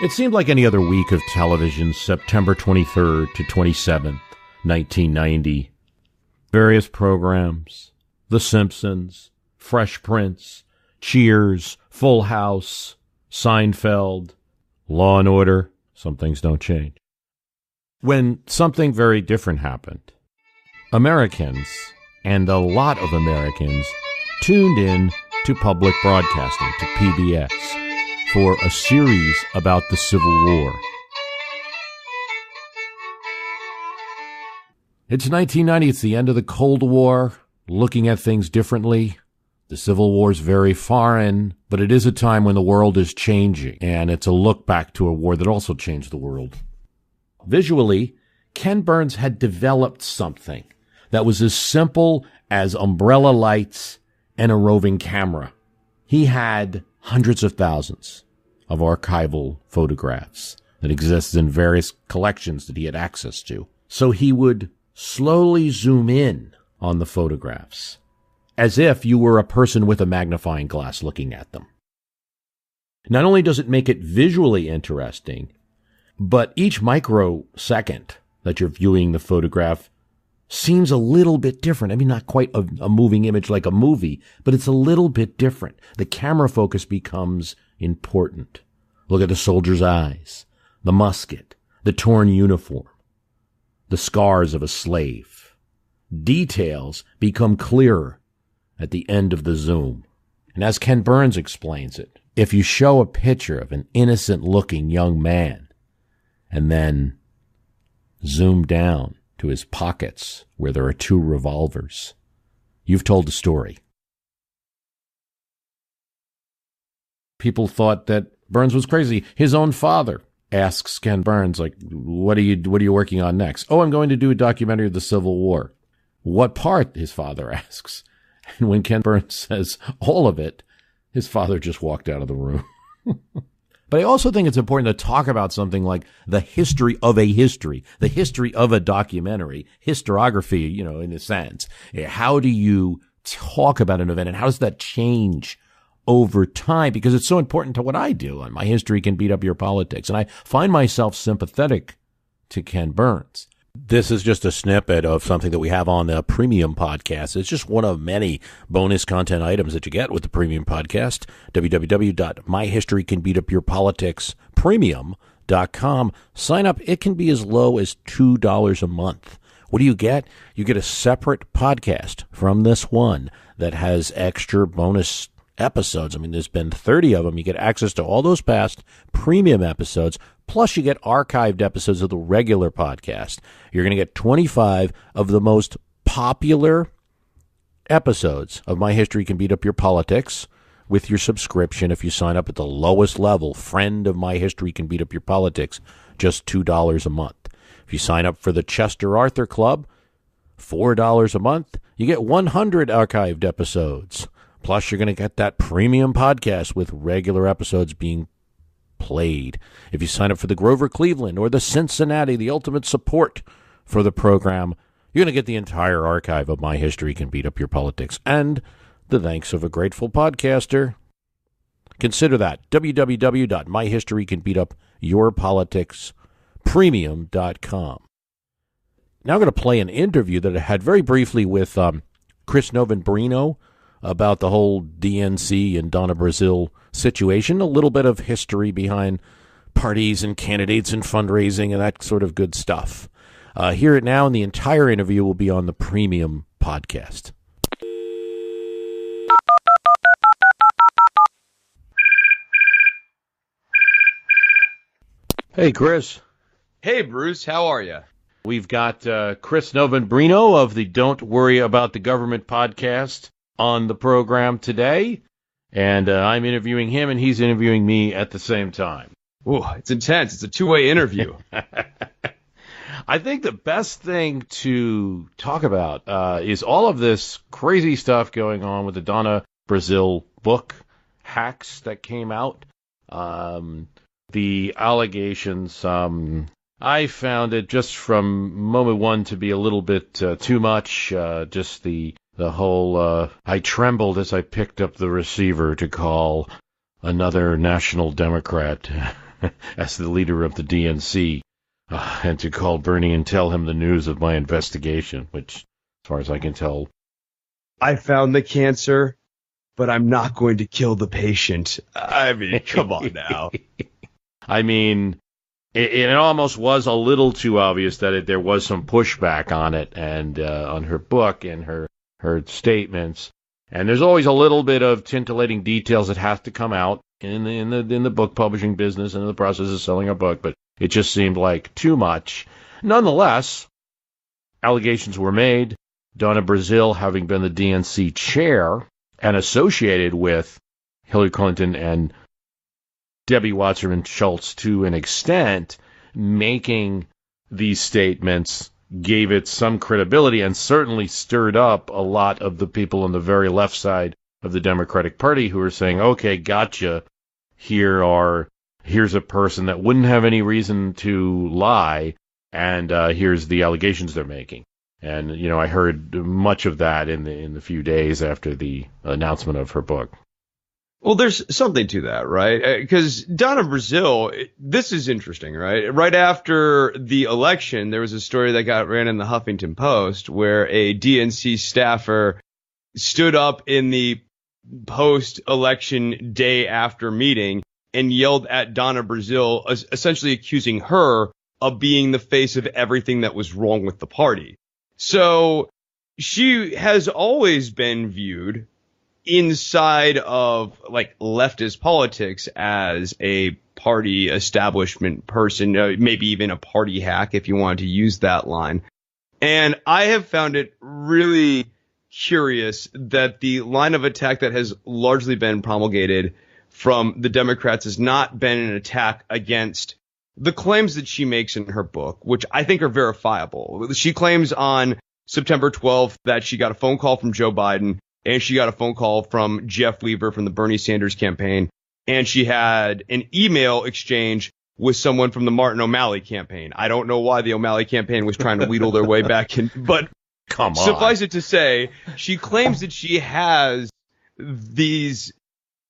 It seemed like any other week of television, September 23rd to 27th, 1990. Various programs, The Simpsons, Fresh Prince, Cheers, Full House, Seinfeld, Law and Order. Some things don't change. When something very different happened, Americans, and a lot of Americans, tuned in to public broadcasting, to PBS, for a series about the Civil War. It's 1990, it's the end of the Cold War, looking at things differently. The Civil War's very foreign, but it is a time when the world is changing, and it's a look back to a war that also changed the world. Visually, Ken Burns had developed something that was as simple as umbrella lights and a roving camera. He had hundreds of thousands of archival photographs that exist in various collections that he had access to. So he would slowly zoom in on the photographs, as if you were a person with a magnifying glass looking at them. Not only does it make it visually interesting, but each microsecond that you're viewing the photograph seems a little bit different. I mean, not quite a moving image like a movie, but it's a little bit different. The camera focus becomes important. Look at the soldier's eyes, the musket, the torn uniform, the scars of a slave. Details become clearer at the end of the zoom. And as Ken Burns explains it, if you show a picture of an innocent-looking young man and then zoom down to his pockets where there are two revolvers, you've told the story. People thought that Burns was crazy. His own father asks Ken Burns, like, what are you working on next? Oh, I'm going to do a documentary of the Civil War. What part? His father asks. And when Ken Burns says all of it, his father just walked out of the room. But I also think it's important to talk about something like the history of a history, the history of a documentary, historiography, in a sense. How do you talk about an event, and how does that change over time? Because it's so important to what I do. My history can beat up your politics. And I find myself sympathetic to Ken Burns. This is just a snippet of something that we have on the Premium Podcast. It's just one of many bonus content items that you get with the Premium Podcast. www.myhistorycanbeatupyourpoliticspremium.com. Sign up. It can be as low as $2 a month. What do you get? You get a separate podcast from this one that has extra bonus episodes. I mean, there's been 30 of them. You get access to all those past premium episodes, plus you get archived episodes of the regular podcast. You're going to get 25 of the most popular episodes of My History Can Beat Up Your Politics with your subscription if you sign up at the lowest level, friend of My History Can Beat Up Your Politics, just $2 a month. If you sign up for the Chester Arthur Club, $4 a month, you get 100 archived episodes. Plus, you're going to get that premium podcast with regular episodes being played. If you sign up for the Grover Cleveland or the Cincinnati, the ultimate support for the program, you're going to get the entire archive of My History Can Beat Up Your Politics and the thanks of a grateful podcaster. Consider that. www.myhistorycanbeatupyourpoliticspremium.com. Now I'm going to play an interview that I had very briefly with Chris Novembrino about the whole DNC and Donna Brazile situation, a little bit of history behind parties and candidates and fundraising and that sort of good stuff. Hear it now, and the entire interview will be on the Premium Podcast. Hey, Chris. Hey, Bruce. How are you? We've got Chris Novembrino of the Don't Worry About the Government podcast on the program today, and I'm interviewing him, and he's interviewing me at the same time. Oh, it's intense. It's a two-way interview. I think the best thing to talk about is all of this crazy stuff going on with the Donna Brazile book, Hacks, that came out. The allegations, I found it just from moment one to be a little bit too much, just the whole, I trembled as I picked up the receiver to call another National Democrat as the leader of the DNC, and to call Bernie and tell him the news of my investigation, which, as far as I can tell, I found the cancer, but I'm not going to kill the patient. I mean, come on now. I mean, it almost was a little too obvious that there was some pushback on it and on her book and her statements. And there's always a little bit of titillating details that have to come out in the book publishing business and in the process of selling a book, but it just seemed like too much. Nonetheless, allegations were made. Donna Brazile, having been the DNC chair and associated with Hillary Clinton and Debbie Wasserman Schultz to an extent, making these statements gave it some credibility and certainly stirred up a lot of the people on the very left side of the Democratic Party who are saying, okay, gotcha. Here's a person that wouldn't have any reason to lie, and here's the allegations they're making. And, I heard much of that in the few days after the announcement of her book. Well, there's something to that, right? Because Donna Brazile, this is interesting, right? Right after the election, there was a story that got ran in the Huffington Post where a DNC staffer stood up in the post-election day after meeting and yelled at Donna Brazile, essentially accusing her of being the face of everything that was wrong with the party. So she has always been viewed inside of like leftist politics as a party establishment person, maybe even a party hack if you wanted to use that line. And I have found it really curious that the line of attack that has largely been promulgated from the Democrats has not been an attack against the claims that she makes in her book, which I think are verifiable. She claims on September 12th that she got a phone call from Joe Biden and she got a phone call from Jeff Weaver from the Bernie Sanders campaign, and she had an email exchange with someone from the Martin O'Malley campaign. I don't know why the O'Malley campaign was trying to wheedle their way back in, but come on. Suffice it to say, she claims that she has these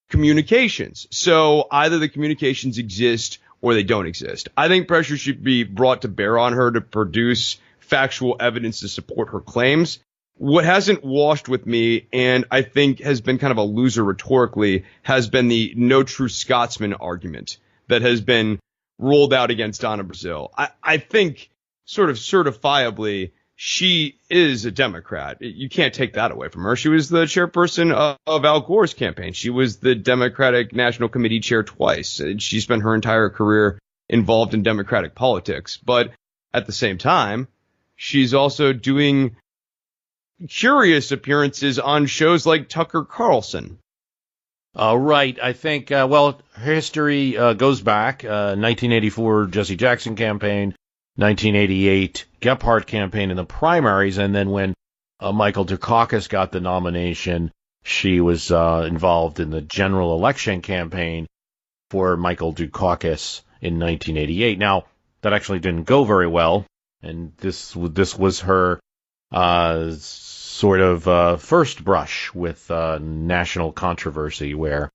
communications. So either the communications exist or they don't exist. I think pressure should be brought to bear on her to produce factual evidence to support her claims. What hasn't washed with me, and I think has been kind of a loser rhetorically, has been the no true Scotsman argument that has been rolled out against Donna Brazile. I think sort of certifiably she is a Democrat. You can't take that away from her. She was the chairperson of Al Gore's campaign. She was the Democratic National Committee chair twice. She spent her entire career involved in Democratic politics. But at the same time, she's also doing curious appearances on shows like Tucker Carlson. Right. I think, history goes back. 1984 Jesse Jackson campaign, 1988 Gephardt campaign in the primaries, and then when Michael Dukakis got the nomination, she was involved in the general election campaign for Michael Dukakis in 1988. Now, that actually didn't go very well, and this was her sort of first brush with national controversy, where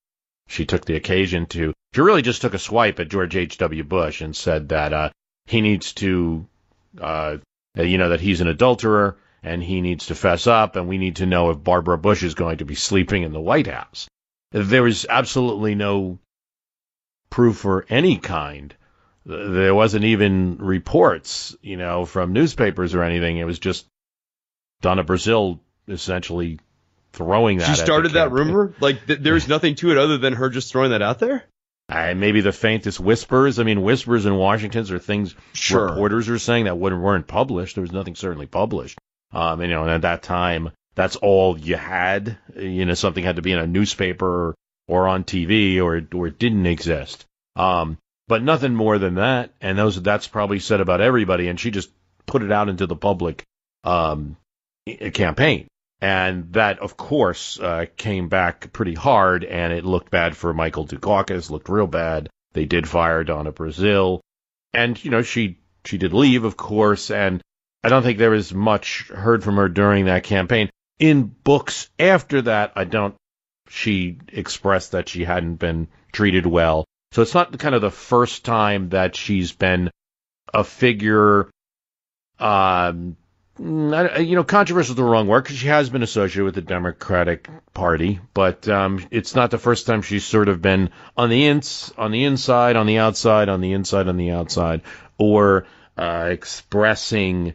she took the occasion she really just took a swipe at George H.W. Bush and said that he needs to, that he's an adulterer and he needs to fess up, and we need to know if Barbara Bush is going to be sleeping in the White House. There was absolutely no proof for any kind. There wasn't even reports, from newspapers or anything. It was just Donna Brazile essentially throwing that. She started that rumor? Like, there's nothing to it other than her just throwing that out there? Maybe the faintest whispers. I mean, whispers in Washington are things sure. Reporters are saying that weren't published. There was nothing certainly published. And at that time, that's all you had. Something had to be in a newspaper or on TV or it didn't exist. But nothing more than that. And that's probably said about everybody. And she just put it out into the public campaign. And that, of course, came back pretty hard, and it looked bad for Michael Dukakis, looked real bad. They did fire Donna Brazile. And, she did leave, of course, and I don't think there was much heard from her during that campaign. In books after that, she expressed that she hadn't been treated well, So it's not kind of the first time that she's been a figure, controversial is the wrong word, because she has been associated with the Democratic Party, but it's not the first time she's sort of been on the inside, on the outside, on the inside, on the outside, or expressing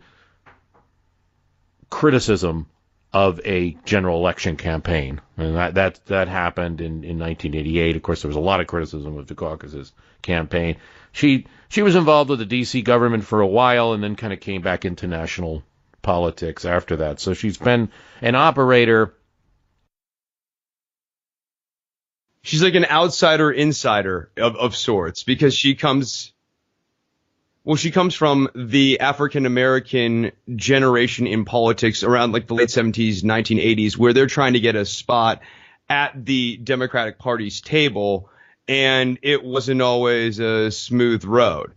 criticism of a general election campaign. And that happened in 1988. Of course, there was a lot of criticism of Dukakis's campaign. She was involved with the D.C. government for a while and then kind of came back into national politics after that. So she's been an operator. She's like an outsider insider of sorts, because she comes from the African American generation in politics around like the late 70s, 1980s, where they're trying to get a spot at the Democratic Party's table, and it wasn't always a smooth road.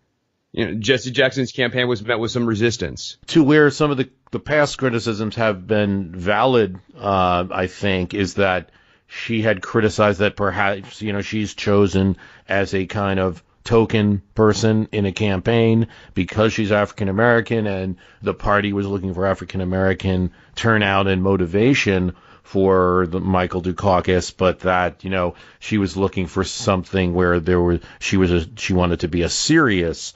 Jesse Jackson's campaign was met with some resistance. To where some of the past criticisms have been valid, I think, is that she had criticized that perhaps, she's chosen as a kind of token person in a campaign because she's African American, and the party was looking for African American turnout and motivation for Michael Dukakis, but that she was looking for something where she wanted to be a serious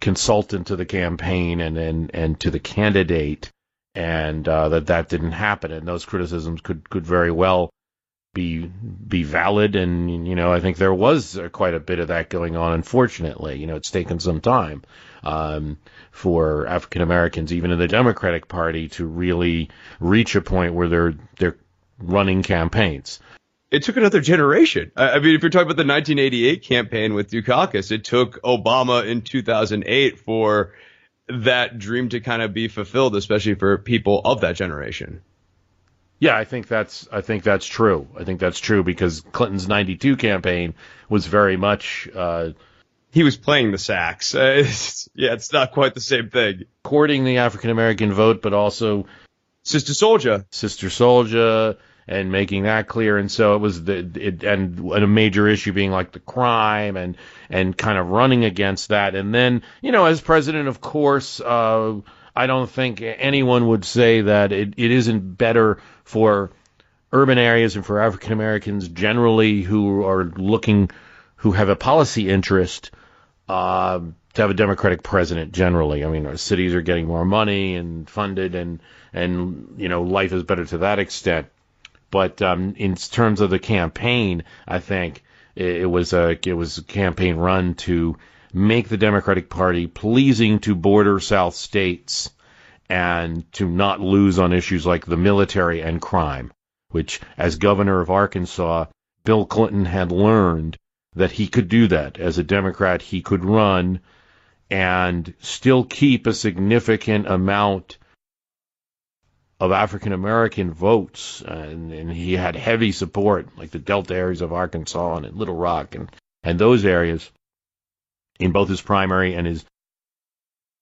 consultant to the campaign and to the candidate, and that didn't happen, and those criticisms could very well be valid, and I think there was quite a bit of that going on. Unfortunately, it's taken some time for African Americans, even in the Democratic Party, to really reach a point where they're running campaigns. It took another generation. I mean, if you're talking about the 1988 campaign with Dukakis, it took Obama in 2008 for that dream to kind of be fulfilled, especially for people of that generation. Yeah, I think that's true. I think that's true because Clinton's 92 campaign was very much he was playing the sax. It's not quite the same thing. Courting the African American vote, but also Sister Souljah, and making that clear. And so it was and a major issue being like the crime and kind of running against that. And then, as president, of course, I don't think anyone would say that it isn't better for urban areas and for African Americans generally who have a policy interest to have a Democratic president generally. I mean, our cities are getting more money and funded, and life is better to that extent. But in terms of the campaign, I think it was a campaign run to make the Democratic Party pleasing to border South states and to not lose on issues like the military and crime, which, as governor of Arkansas, Bill Clinton had learned that he could do that. As a Democrat, he could run and still keep a significant amount of African American votes, and he had heavy support, like the Delta areas of Arkansas and Little Rock and those areas, in both his primary and his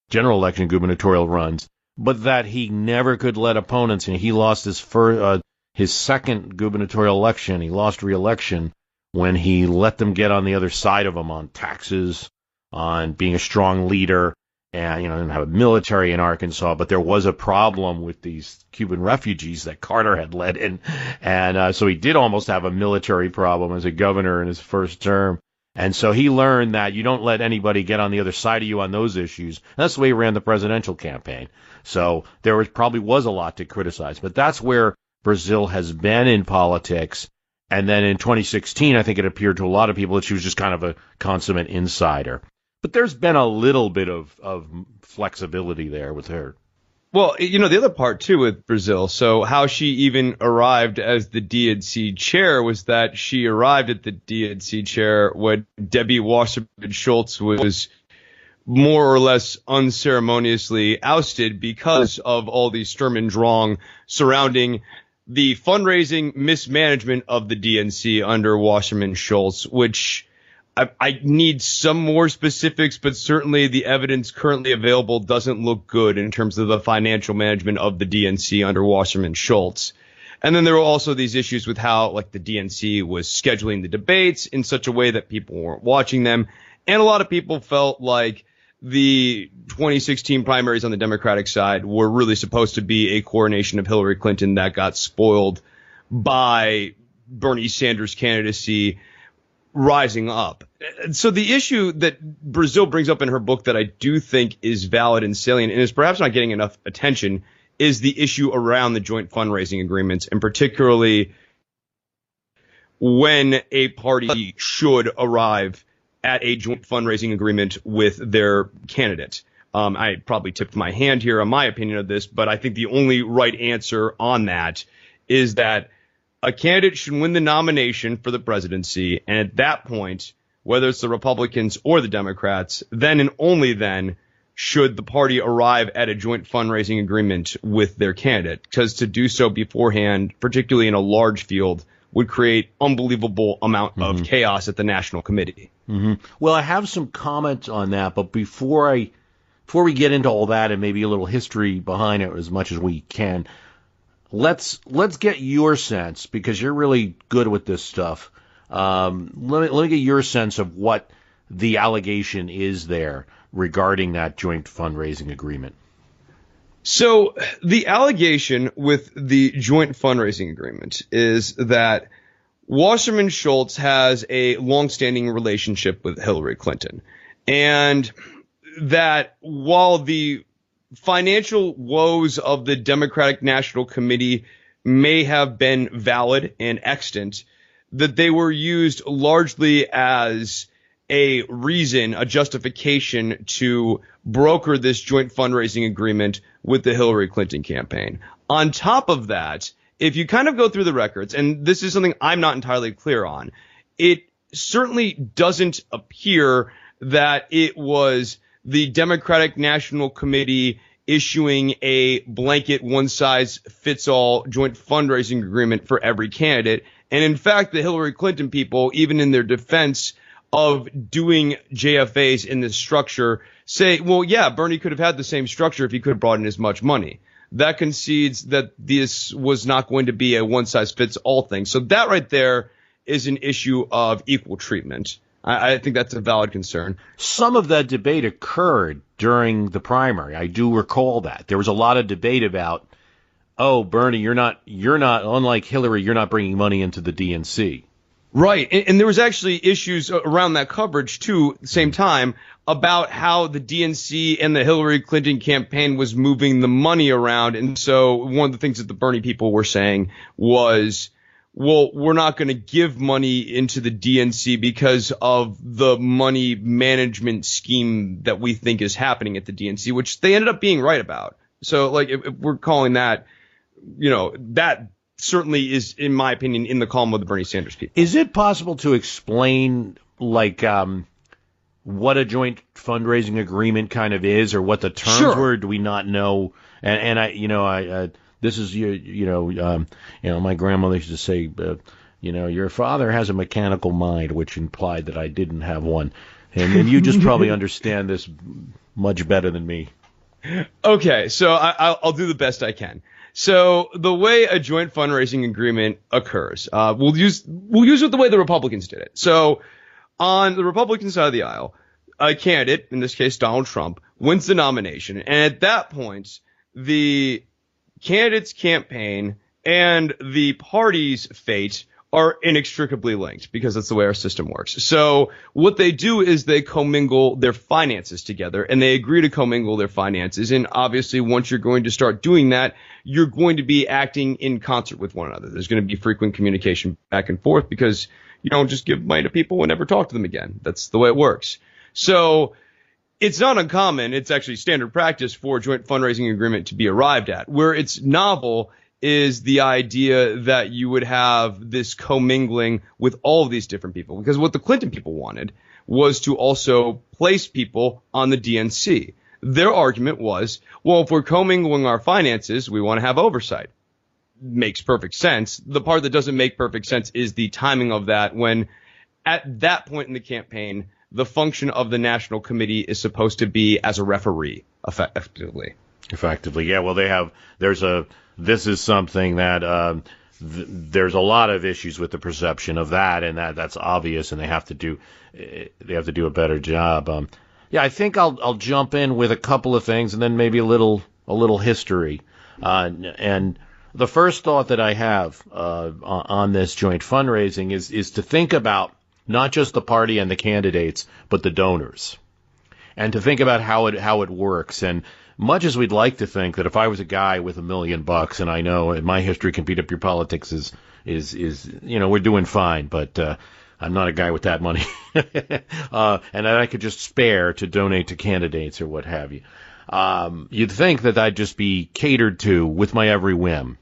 general election gubernatorial runs, but that he never could let opponents, and he lost his second gubernatorial election, he lost re-election when he let them get on the other side of him on taxes, on being a strong leader, and didn't have a military in Arkansas, but there was a problem with these Cuban refugees that Carter had let in, and so he did almost have a military problem as a governor in his first term. And so he learned that you don't let anybody get on the other side of you on those issues. And that's the way he ran the presidential campaign. So there probably was a lot to criticize. But that's where Brazile has been in politics. And then in 2016, I think it appeared to a lot of people that she was just kind of a consummate insider. But there's been a little bit of flexibility there with her. Well, the other part, too, with Brazile, so how she even arrived as the DNC chair was that she arrived at the DNC chair when Debbie Wasserman Schultz was more or less unceremoniously ousted because of all the Sturm und Drang surrounding the fundraising mismanagement of the DNC under Wasserman Schultz, which I need some more specifics, but certainly the evidence currently available doesn't look good in terms of the financial management of the DNC under Wasserman Schultz. And then there were also these issues with how like the DNC was scheduling the debates in such a way that people weren't watching them. And a lot of people felt like the 2016 primaries on the Democratic side were really supposed to be a coronation of Hillary Clinton that got spoiled by Bernie Sanders' candidacy rising up. So the issue that Brazil brings up in her book that I do think is valid and salient and is perhaps not getting enough attention is the issue around the joint fundraising agreements, and particularly when a party should arrive at a joint fundraising agreement with their candidate. I probably tipped my hand here on my opinion of this, but I think the only right answer on that is that a candidate should win the nomination for the presidency, and at that point, whether it's the Republicans or the Democrats, then and only then should the party arrive at a joint fundraising agreement with their candidate, because to do so beforehand, particularly in a large field, would create unbelievable amount of chaos at the National Committee. Well, I have some comments on that, but before we get into all that and maybe a little history behind it as much as we can, let's get your sense, because you're really good with this stuff. Let me get your sense of what the allegation is there regarding that joint fundraising agreement. So the allegation with the joint fundraising agreement is that Wasserman Schultz has a longstanding relationship with Hillary Clinton, and that while the financial woes of the Democratic National Committee may have been valid and extant, that they were used largely as a reason, a justification to broker this joint fundraising agreement with the Hillary Clinton campaign. On top of that, if you kind of go through the records, and this is something I'm not entirely clear on, it certainly doesn't appear that it was the Democratic National Committee issuing a blanket one-size-fits-all joint fundraising agreement for every candidate. And in fact, the Hillary Clinton people, even in their defense of doing JFAs in this structure, say, well, yeah, Bernie could have had the same structure if he could have brought in as much money. That concedes that this was not going to be a one-size-fits-all thing. So that right there is an issue of equal treatment. I think that's a valid concern. Some of that debate occurred during the primary. I do recall that. There was a lot of debate about, oh, Bernie, you're not, unlike Hillary, you're not bringing money into the DNC. Right. And there was actually issues around that coverage, too, at the same time, about how the DNC and the Hillary Clinton campaign was moving the money around. And so one of the things that the Bernie people were saying was, well, we're not going to give money into the DNC because of the money management scheme that we think is happening at the DNC, which they ended up being right about. So, like, if we're calling that, that certainly is, in my opinion, in the column of the Bernie Sanders people. Is it possible to explain, like, what a joint fundraising agreement kind of is, or what the terms were? Do we not know? And I this is my grandmother used to say, your father has a mechanical mind, which implied that I didn't have one, and you just probably understand this much better than me. Okay, so I'll do the best I can. So the way a joint fundraising agreement occurs, we'll use it the way the Republicans did it. So on the Republican side of the aisle, a candidate, in this case Donald Trump, wins the nomination, and at that point, the candidate's campaign and the party's fate are inextricably linked, because that's the way our system works. So what they do is they commingle their finances together, and they agree to commingle their finances. And obviously, once you're going to start doing that, you're going to be acting in concert with one another. There's going to be frequent communication back and forth, because you don't just give money to people and never talk to them again. That's the way it works. So it's not uncommon. It's actually standard practice for a joint fundraising agreement to be arrived at. Where it's novel is the idea that you would have this commingling with all of these different people. Because what the Clinton people wanted was to also place people on the DNC. Their argument was, well, if we're commingling our finances, we want to have oversight. Makes perfect sense. The part that doesn't make perfect sense is the timing of that, when at that point in the campaign, the function of the National Committee is supposed to be as a referee, effectively. Effectively, yeah. Well, this is something that there's a lot of issues with the perception of that, and that's obvious, and they have to do a better job. Yeah, I think I'll jump in with a couple of things, and then maybe a little history. And the first thought that I have on this joint fundraising is to think about not just the party and the candidates, but the donors, and to think about how it works. And much as we'd like to think that if I was a guy with $1 million, and I know in my history can beat up your politics is we're doing fine, but I'm not a guy with that money, and that I could just spare to donate to candidates or what have you. You'd think that I'd just be catered to with my every whim.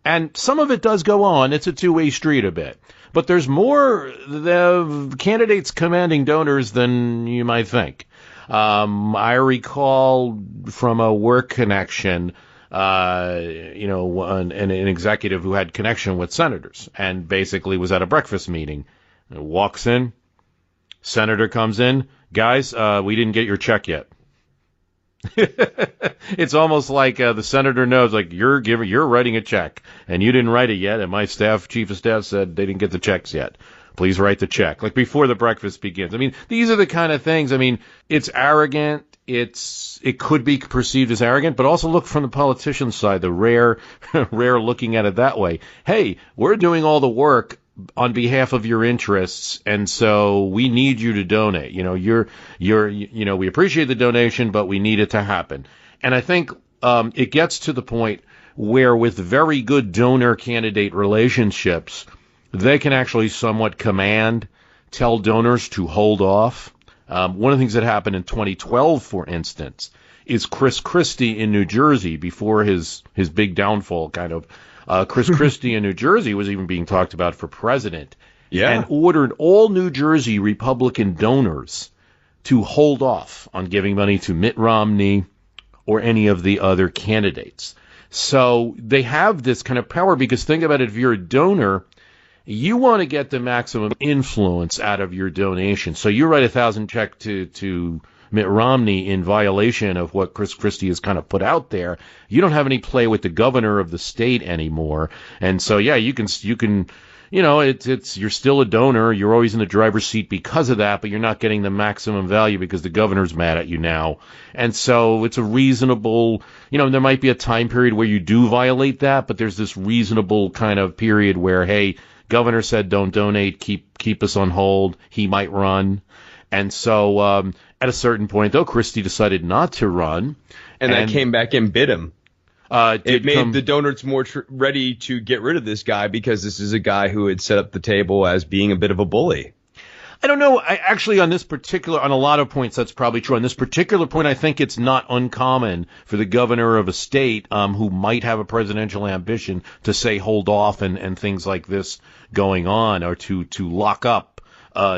And some of it does go on. It's a two-way street a bit. But there's more the candidates commanding donors than you might think. I recall from a work connection, an executive who had connection with senators and basically was at a breakfast meeting. Walks in, senator comes in, guys, we didn't get your check yet. It's almost like the senator knows, like, you're writing a check and you didn't write it yet, and my chief of staff said they didn't get the checks yet. Please write the check, like before the breakfast begins. I mean, these are the kind of things. I mean, it's arrogant. It could be perceived as arrogant, but also look from the politician's side, the rare looking at it that way. Hey, we're doing all the work on behalf of your interests, and so we need you to donate. We appreciate the donation, but we need it to happen. And I think it gets to the point where with very good donor-candidate relationships, they can actually somewhat tell donors to hold off. One of the things that happened in 2012, for instance, is Chris Christie in New Jersey, before his big downfall, kind of. Chris Christie in New Jersey was even being talked about for president, and ordered all New Jersey Republican donors to hold off on giving money to Mitt Romney or any of the other candidates. So they have this kind of power, because think about it, if you're a donor, you want to get the maximum influence out of your donation. So you write $1,000 check to Mitt Romney in violation of what Chris Christie has kind of put out there. You don't have any play with the governor of the state anymore. And so, yeah, you can, you're still a donor. You're always in the driver's seat because of that, but you're not getting the maximum value because the governor's mad at you now. And so it's a reasonable, there might be a time period where you do violate that, but there's this reasonable kind of period where, hey, governor said don't donate, keep us on hold, he might run. And so at a certain point, though, Christie decided not to run. And that came back and bit him. It made the donors more ready to get rid of this guy, because this is a guy who had set up the table as being a bit of a bully. I don't know. On a lot of points, that's probably true. On this particular point, I think it's not uncommon for the governor of a state who might have a presidential ambition to say hold off and things like this going on, or to lock up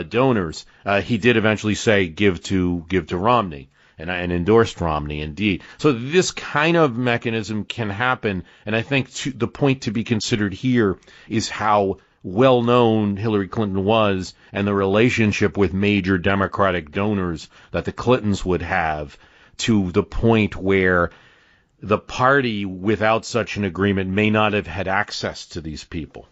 donors. He did eventually say give to Romney, and endorsed Romney indeed. So this kind of mechanism can happen, and I think the point to be considered here is how well-known Hillary Clinton was, and the relationship with major Democratic donors that the Clintons would have, to the point where the party, without such an agreement, may not have had access to these people.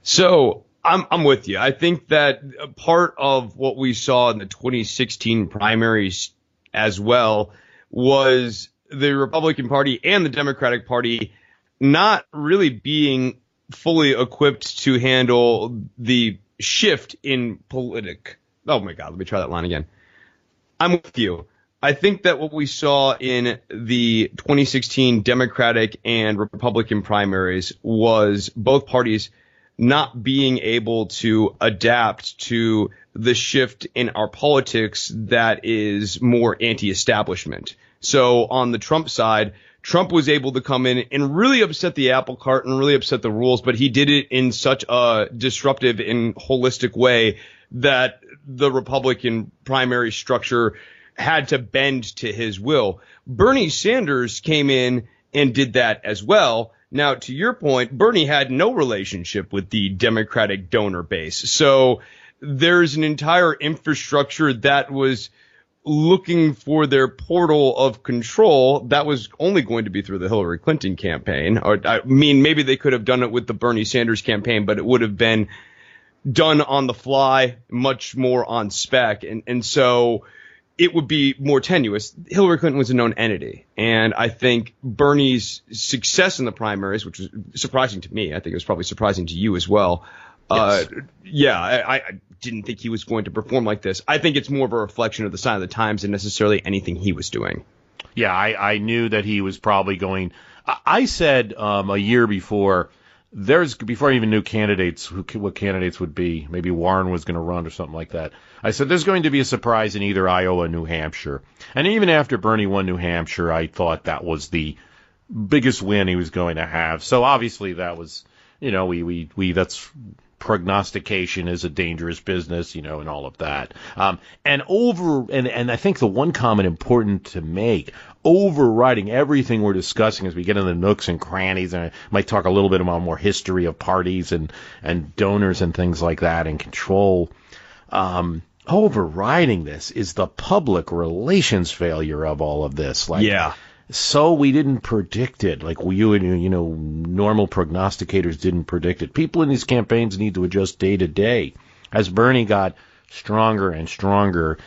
So I'm with you. I think that part of what we saw in the 2016 primaries as well was the Republican Party and the Democratic Party not really being fully equipped to handle the shift in Oh my God, let me try that line again. I'm with you. I think that what we saw in the 2016 Democratic and Republican primaries was both parties not being able to adapt to the shift in our politics that is more anti-establishment. So on the Trump side, Trump was able to come in and really upset the apple cart and really upset the rules, but he did it in such a disruptive and holistic way that the Republican primary structure had to bend to his will. Bernie Sanders came in and did that as well. Now, to your point, Bernie had no relationship with the Democratic donor base. So there's an entire infrastructure that was looking for their portal of control, that was only going to be through the Hillary Clinton campaign. Or, I mean, maybe they could have done it with the Bernie Sanders campaign, but it would have been done on the fly, much more on spec. And so it would be more tenuous. Hillary Clinton was a known entity. And I think Bernie's success in the primaries, which was surprising to me, I think it was probably surprising to you as well. Yes. I didn't think he was going to perform like this. I think it's more of a reflection of the sign of the times than necessarily anything he was doing. Yeah, I knew that he was probably going. I said a year before, before I even knew what candidates would be. Maybe Warren was going to run or something like that. I said there's going to be a surprise in either Iowa or New Hampshire. And even after Bernie won New Hampshire, I thought that was the biggest win he was going to have. So obviously that was, we that's prognostication is a dangerous business, and all of that. And I think the one comment important to make, overriding everything we're discussing as we get into the nooks and crannies, and I might talk a little bit about more history of parties and donors and things like that and control. Overriding this is the public relations failure of all of this. So we didn't predict it, like normal prognosticators didn't predict it. People in these campaigns need to adjust day to day. As Bernie got stronger and stronger,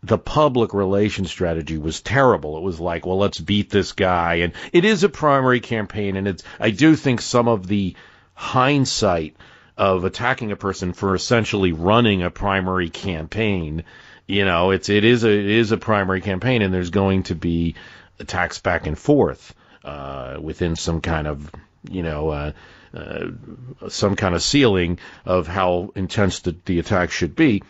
the public relations strategy was terrible. It was like, well, let's beat this guy. And it is a primary campaign, and I do think some of the hindsight of attacking a person for essentially running a primary campaign, it is a primary campaign, and there's going to be attacks back and forth within some kind of ceiling of how intense the attack should be.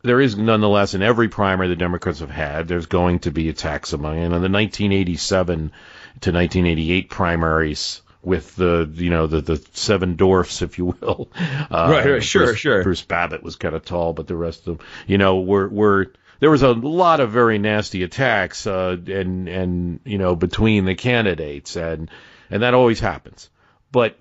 There is nonetheless in every primary the Democrats have had, there's going to be attacks among, and in the 1987 to 1988 primaries with the seven dwarfs, if you will. Right, sure. Bruce Babbitt was kind of tall, but the rest of them, there was a lot of very nasty attacks, and between the candidates, and that always happens. But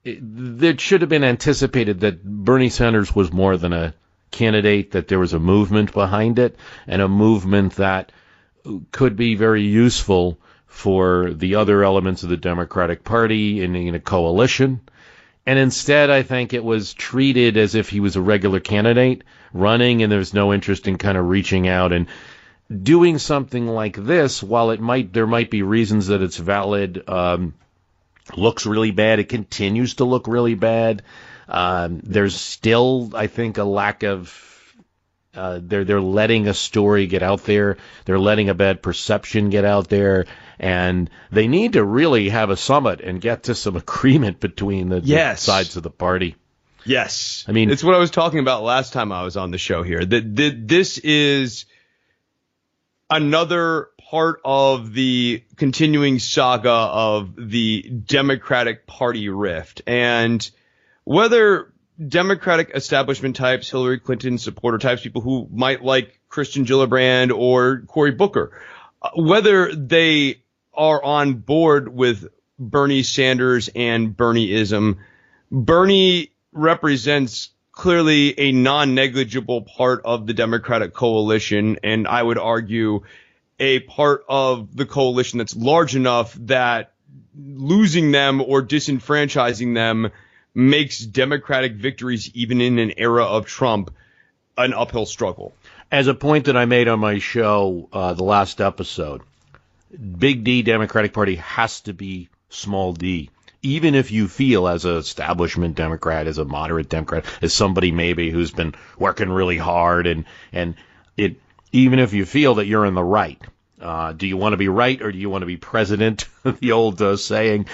it should have been anticipated that Bernie Sanders was more than a candidate, that there was a movement behind it, and a movement that could be very useful for the other elements of the Democratic Party in a coalition. And instead, I think it was treated as if he was a regular candidate running, and there's no interest in kind of reaching out and doing something like this. While there might be reasons that it's valid, looks really bad. It continues to look really bad. There's still, I think, a lack of. They're letting a story get out there. They're letting a bad perception get out there. And they need to really have a summit and get to some agreement between the sides of the party. Yes. I mean, it's what I was talking about last time I was on the show here. This is another part of the continuing saga of the Democratic Party rift. And whether Democratic establishment types, Hillary Clinton supporter types, people who might like Christian Gillibrand or Cory Booker, whether they are on board with Bernie Sanders and Bernieism, Bernie represents clearly a non-negligible part of the Democratic coalition, and I would argue a part of the coalition that's large enough that losing them or disenfranchising them makes Democratic victories, even in an era of Trump, an uphill struggle. As a point that I made on my show, the last episode, Big D Democratic Party has to be small d. Even if you feel as an establishment Democrat, as a moderate Democrat, as somebody maybe who's been working really hard, and even if you feel that you're in the right, do you want to be right or do you want to be president? The old saying.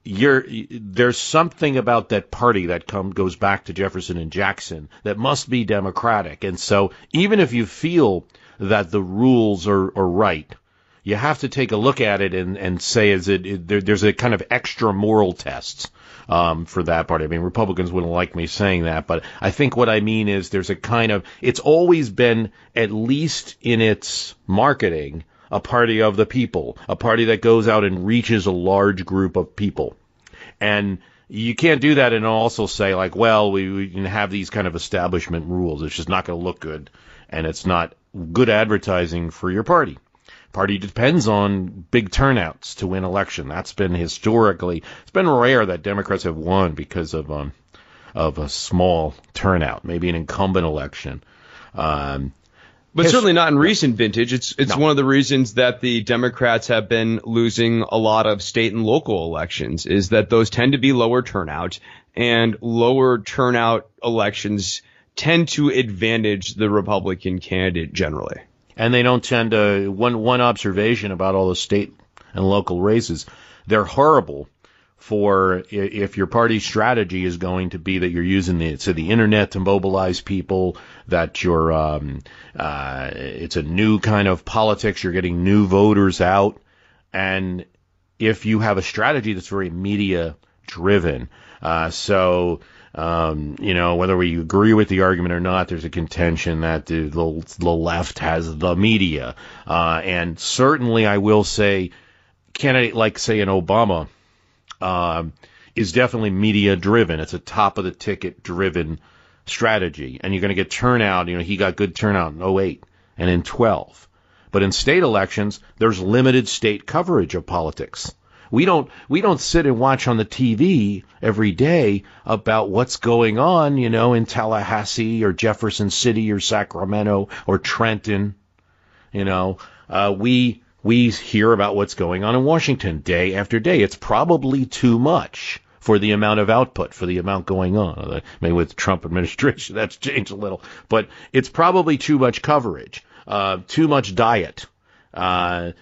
There's something about that party that goes back to Jefferson and Jackson that must be Democratic. And so even if you feel that the rules are right, you have to take a look at it and say, there's a kind of extra moral test for that party. I mean, Republicans wouldn't like me saying that, but I think what I mean is there's a kind of, it's always been, at least in its marketing, a party of the people, a party that goes out and reaches a large group of people. And you can't do that and also say, like, well, we can have these kind of establishment rules. It's just not going to look good, and it's not good advertising for your party. Party depends on big turnouts to win election. That's been historically, it's been rare that Democrats have won because of a small turnout, maybe an incumbent election. But certainly not in recent vintage. It's No. one of the reasons that the Democrats have been losing a lot of state and local elections, is that those tend to be lower turnout, and lower turnout elections tend to advantage the Republican candidate generally. And they don't tend to, one observation about all the state and local races, they're horrible for if your party's strategy is going to be that you're using the internet to mobilize people, that you're it's a new kind of politics, you're getting new voters out, and if you have a strategy that's very media driven, whether we agree with the argument or not, there's a contention that the left has the media, and certainly I will say, candidate like say an Obama is definitely media driven. It's a top of the ticket driven strategy, and you're going to get turnout. He got good turnout in 2008 and in 2012, but in state elections, there's limited state coverage of politics. We don't sit and watch on the TV every day about what's going on, in Tallahassee or Jefferson City or Sacramento or Trenton. We hear about what's going on in Washington day after day. It's probably too much for the amount of output, for the amount going on. Maybe with the Trump administration, that's changed a little. But it's probably too much coverage, too much diet. There's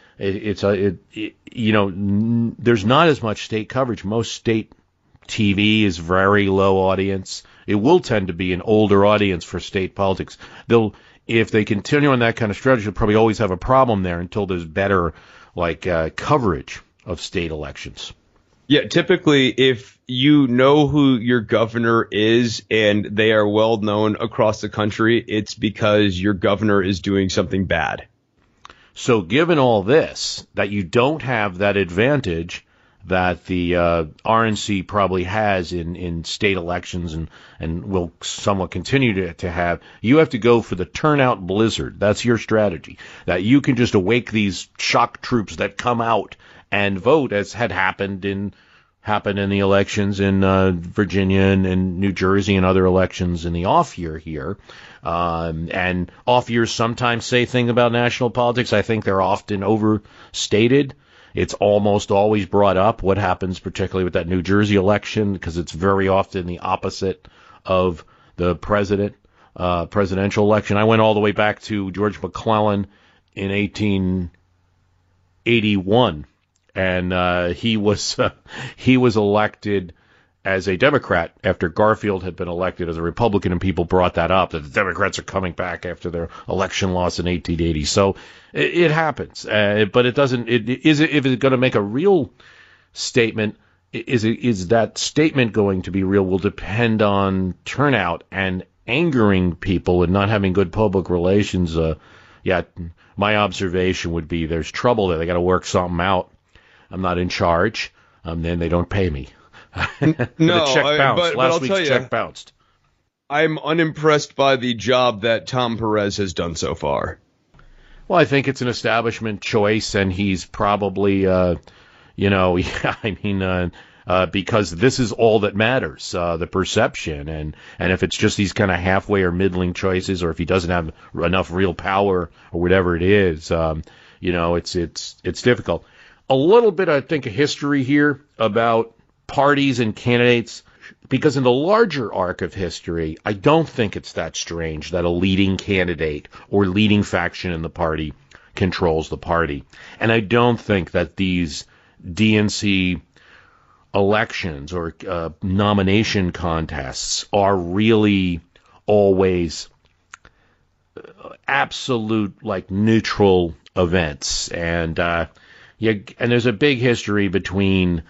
not as much state coverage. Most state TV is very low audience. It will tend to be an older audience for state politics. If they continue on that kind of strategy, they'll probably always have a problem there until there's better coverage of state elections. Yeah, typically, if you know who your governor is and they are well known across the country, it's because your governor is doing something bad. So given all this, that you don't have that advantage that the RNC probably has in state elections and will somewhat continue to have, you have to go for the turnout blizzard. That's your strategy. That you can just awake these shock troops that come out and vote, as had happened in the elections in Virginia and New Jersey and other elections in the off year here. And off years sometimes say things about national politics. I think they're often overstated. It's almost always brought up what happens, particularly with that New Jersey election, because it's very often the opposite of the presidential election. I went all the way back to George McClellan in 1881, and he was elected as a Democrat after Garfield had been elected as a Republican, and people brought that up, that the Democrats are coming back after their election loss in 1880. So it happens, but it doesn't. If it's going to make a real statement, is that statement going to be real will depend on turnout and angering people and not having good public relations. My observation would be there's trouble there. They got to work something out. I'm not in charge. Then they don't pay me. No, the check bounced. Last week's check bounced. I'm unimpressed by the job that Tom Perez has done so far. Well, I think it's an establishment choice, and he's probably, because this is all that matters, the perception, and if it's just these kind of halfway or middling choices, or if he doesn't have enough real power or whatever it is, it's difficult. A little bit, I think, of history here about parties and candidates, because in the larger arc of history, I don't think it's that strange that a leading candidate or leading faction in the party controls the party. And I don't think that these DNC elections or nomination contests are really always absolute, neutral events. And there's a big history between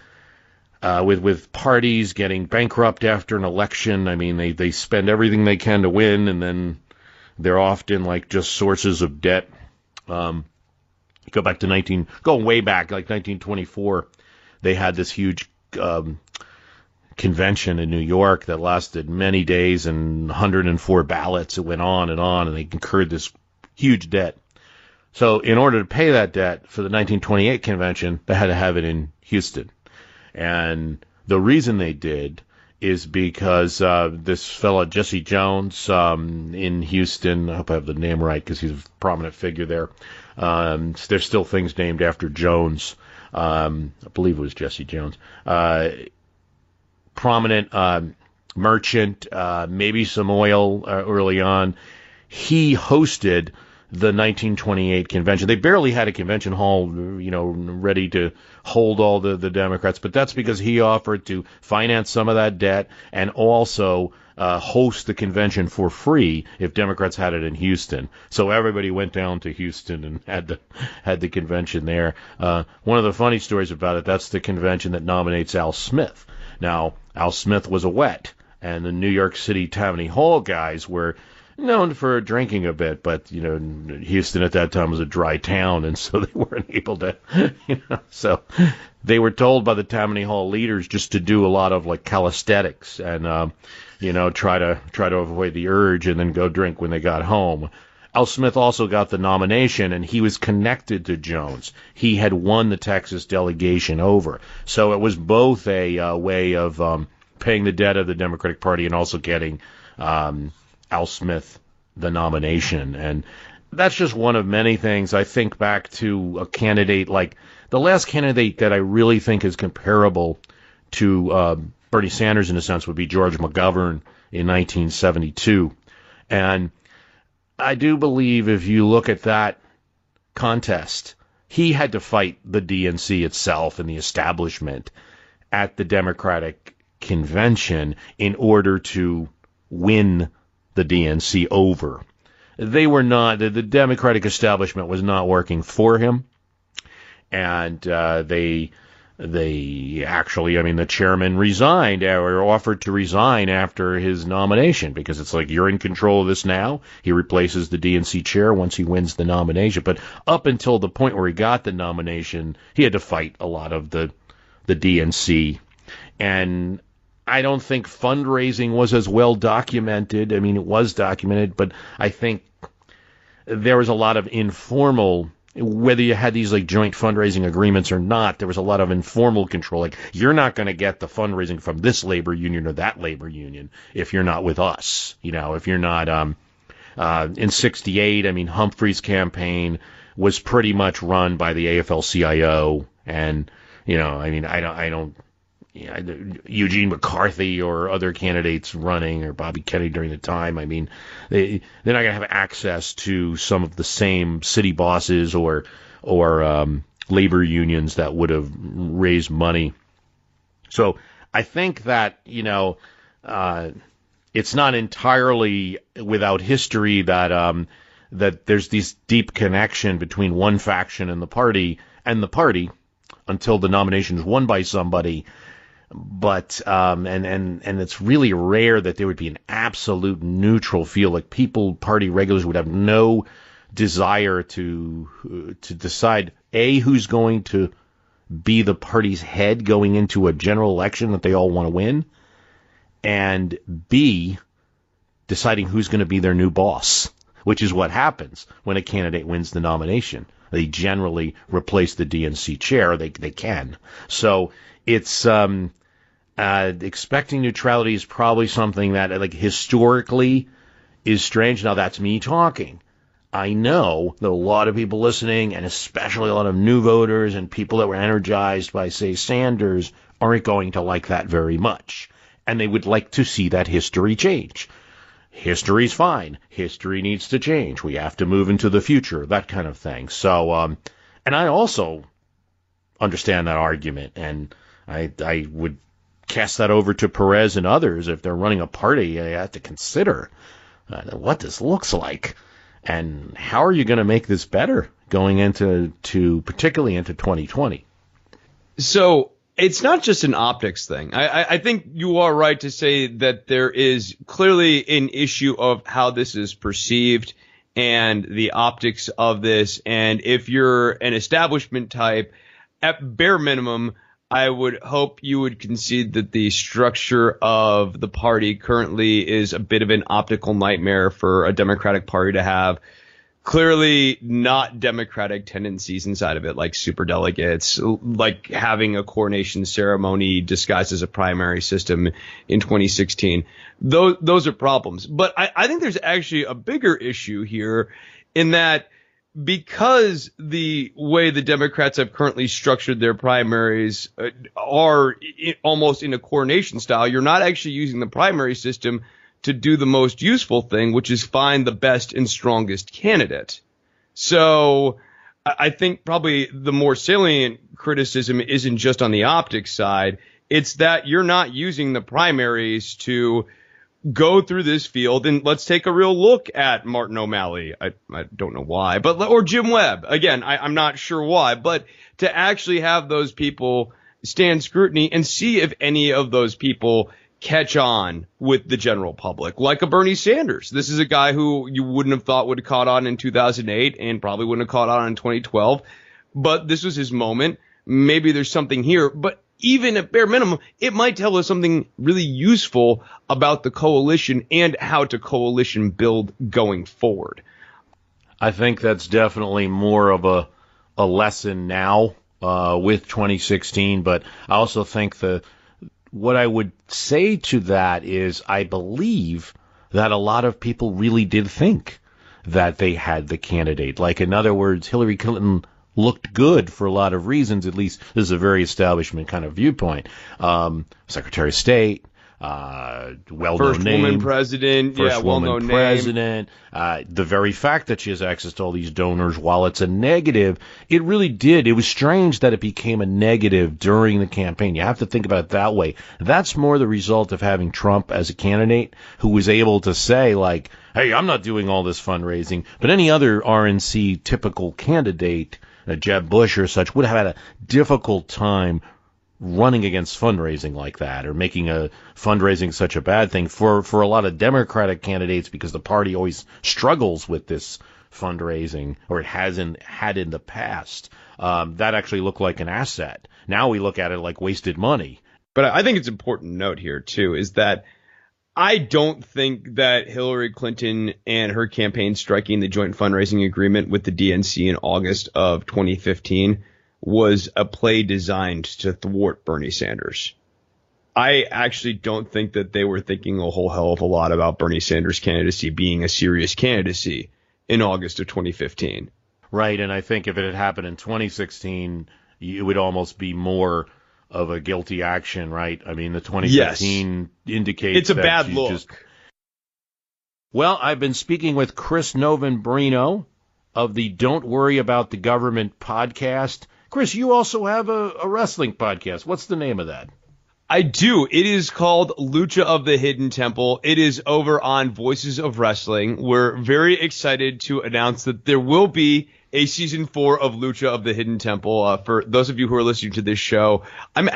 with parties getting bankrupt after an election. I mean, they spend everything they can to win, and then they're often just sources of debt. Go way back, 1924, they had this huge convention in New York that lasted many days and 104 ballots. It went on, and they incurred this huge debt. So in order to pay that debt for the 1928 convention, they had to have it in Houston. And the reason they did is because this fellow, Jesse Jones, in Houston, I hope I have the name right because he's a prominent figure there. There's still things named after Jones. I believe it was Jesse Jones. Prominent merchant, maybe some oil early on. He hosted the 1928 convention. They barely had a convention hall, ready to hold all the Democrats, but that's because he offered to finance some of that debt and also host the convention for free if Democrats had it in Houston. So everybody went down to Houston and had the convention there. One of the funny stories about it, that's the convention that nominates Al Smith. Now, Al Smith was a wet, and the New York City Tammany Hall guys were known for drinking a bit, but, Houston at that time was a dry town, and so they weren't able to, so they were told by the Tammany Hall leaders just to do a lot of, calisthenics and, try to avoid the urge and then go drink when they got home. Al Smith also got the nomination, and he was connected to Jones. He had won the Texas delegation over. So it was both a way of paying the debt of the Democratic Party and also getting Al Smith the nomination. And that's just one of many things. I think back to a candidate like the last candidate that I really think is comparable to Bernie Sanders in a sense would be George McGovern in 1972. And I do believe if you look at that contest, he had to fight the DNC itself and the establishment at the Democratic convention in order to win the DNC over. They were not, the Democratic establishment was not working for him. And they actually, the chairman resigned or offered to resign after his nomination because it's like, you're in control of this now. He replaces the DNC chair once he wins the nomination. But up until the point where he got the nomination, he had to fight a lot of the DNC. And I don't think fundraising was as well documented. It was documented, but I think there was a lot of informal, whether you had these joint fundraising agreements or not, there was a lot of informal control. You're not going to get the fundraising from this labor union or that labor union if you're not with us. If you're not, in 68, Humphrey's campaign was pretty much run by the AFL-CIO. And, I don't, Eugene McCarthy or other candidates running or Bobby Kennedy during the time. They're not going to have access to some of the same city bosses or labor unions that would have raised money. So I think that, it's not entirely without history that that there's this deep connection between one faction and the party until the nomination is won by somebody. But and it's really rare that there would be an absolute neutral feel. Party regulars would have no desire to decide who's going to be the party's head going into a general election that they all want to win, and B, deciding who's going to be their new boss, which is what happens when a candidate wins the nomination. They generally replace the DNC chair. They can. So it's expecting neutrality is probably something that historically is strange. Now that's me talking. I know that a lot of people listening, and especially a lot of new voters and people that were energized by, say, Sanders, aren't going to like that very much. And they would like to see that history change. History's fine. History needs to change. We have to move into the future, that kind of thing. So, and I also understand that argument, and I would cast that over to Perez and others. If they're running a party, they have to consider what this looks like. And how are you going to make this better going into particularly into 2020? So it's not just an optics thing. I think you are right to say that there is clearly an issue of how this is perceived and the optics of this. And if you're an establishment type, at bare minimum, I would hope you would concede that the structure of the party currently is a bit of an optical nightmare for a Democratic Party to have. Clearly not Democratic tendencies inside of it, like superdelegates, like having a coronation ceremony disguised as a primary system in 2016. Those are problems. But I think there's actually a bigger issue here in that because the way the Democrats have currently structured their primaries are almost in a coronation style, you're not actually using the primary system to do the most useful thing, which is find the best and strongest candidate. So I think probably the more salient criticism isn't just on the optics side. It's that you're not using the primaries to go through this field. And let's take a real look at Martin O'Malley. I don't know why, or Jim Webb. Again, I'm not sure why, but to actually have those people stand scrutiny and see if any of those people catch on with the general public, like a Bernie Sanders. This is a guy who you wouldn't have thought would have caught on in 2008 and probably wouldn't have caught on in 2012. But this was his moment. Maybe there's something here. But even at bare minimum, it might tell us something really useful about the coalition and how to coalition build going forward. I think that's definitely more of a lesson now with 2016. But I also think what I would say to that is I believe that a lot of people really did think that they had the candidate. Like, in other words, Hillary Clinton looked good for a lot of reasons. At least this is a very establishment kind of viewpoint. Secretary of State, well-known first name. Woman president, First woman well-known president. The very fact that she has access to all these donors, while it's a negative, it really did. It was strange that it became a negative during the campaign. You have to think about it that way. That's more the result of having Trump as a candidate who was able to say, like, hey, I'm not doing all this fundraising. But any other RNC typical candidate, Jeb Bush or such, would have had a difficult time running against fundraising like that, or making a fundraising such a bad thing for a lot of Democratic candidates, because the party always struggles with this fundraising, or it hasn't had in the past. That actually looked like an asset. Now we look at it like wasted money. But I think it's important to note here, too, is that I don't think that Hillary Clinton and her campaign striking the joint fundraising agreement with the DNC in August of 2015 was a play designed to thwart Bernie Sanders. I actually don't think that they were thinking a whole hell of a lot about Bernie Sanders' candidacy being a serious candidacy in August of 2015. Right, and I think if it had happened in 2016, it would almost be more of a guilty action, right? I mean, the 2015 indicates it's a bad look. Well, I've been speaking with Chris Novembrino of the Don't Worry About the Government podcast. Chris, you also have a wrestling podcast. What's the name of that? I do. It is called Lucha of the Hidden Temple. It is over on Voices of Wrestling. We're very excited to announce that there will be a season 4 of Lucha of the Hidden Temple. For those of you who are listening to this show, I'm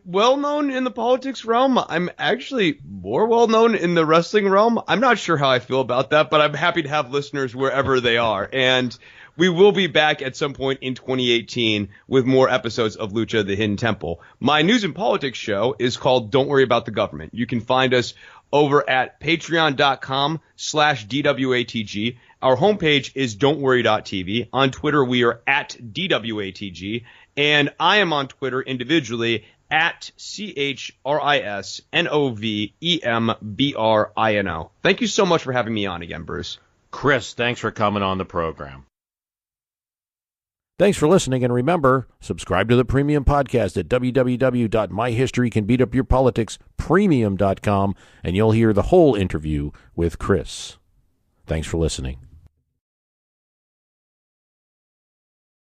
well known in the politics realm. I'm actually more well known in the wrestling realm. I'm not sure how I feel about that, but I'm happy to have listeners wherever they are. And we will be back at some point in 2018 with more episodes of Lucha the Hidden Temple. My news and politics show is called Don't Worry About the Government. You can find us over at patreon.com/DWATG. Our homepage is don'tworry.tv. On Twitter, we are at DWATG. And I am on Twitter individually at CHRISNOVEMBRINO. Thank you so much for having me on again, Bruce. Chris, thanks for coming on the program. Thanks for listening, and remember, subscribe to the Premium Podcast at www.myhistorycanbeatupyourpoliticspremium.com, and you'll hear the whole interview with Chris. Thanks for listening.